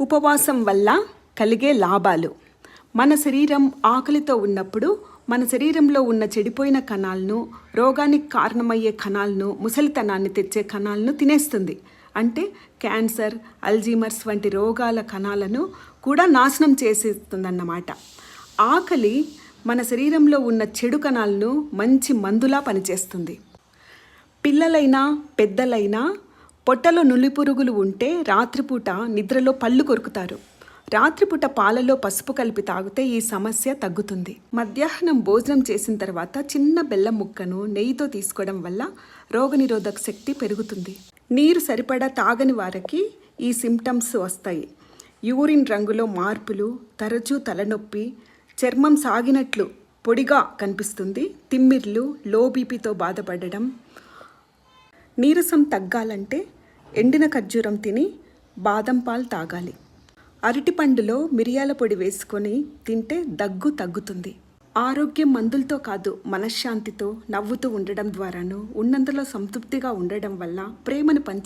ఉపవాసం వల్ల కలిగే లాభాలు. మన శరీరం ఆకలితో ఉన్నప్పుడు మన శరీరంలో ఉన్న చెడిపోయిన కణాలను, రోగానికి కారణమయ్యే కణాలను, ముసలితనాన్ని తెచ్చే కణాలను తినేస్తుంది. అంటే క్యాన్సర్, అల్జీమర్స్ వంటి రోగాల కణాలను కూడా నాశనం చేసేస్తుందన్నమాట. ఆకలి మన శరీరంలో ఉన్న చెడు కణాలను మంచి మందులా పనిచేస్తుంది. పిల్లలైనా పెద్దలైనా పొట్టలో నులిపురుగులు ఉంటే రాత్రిపూట నిద్రలో పళ్ళు కొరుకుతారు. రాత్రిపూట పాలలో పసుపు కలిపి తాగితే ఈ సమస్య తగ్గుతుంది. మధ్యాహ్నం భోజనం చేసిన తర్వాత చిన్న బెల్లం ముక్కను నెయ్యితో తీసుకోవడం వల్ల రోగనిరోధక శక్తి పెరుగుతుంది. నీరు సరిపడా తాగని వారికి ఈ సిమ్టమ్స్ వస్తాయి. యూరిన్ రంగులో మార్పులు, తరచూ తలనొప్పి, చర్మం సాగినట్లు పొడిగా కనిపిస్తుంది, తిమ్మిర్లు, లో బీపీతో బాధపడడం. నీరసం తగ్గాలంటే ఎండిన ఖర్జూరం తిని బాదం పాలు తాగాలి. అరటిపండులో మిరియాల పొడి వేసుకొని తింటే దగ్గు తగ్గుతుంది. ఆరోగ్యం మందులతో కాదు, మనశ్శాంతితో నవ్వుతూ ఉండడం ద్వారాను, ఉన్నంతలో సంతృప్తిగా ఉండడం వల్ల, ప్రేమను పంచి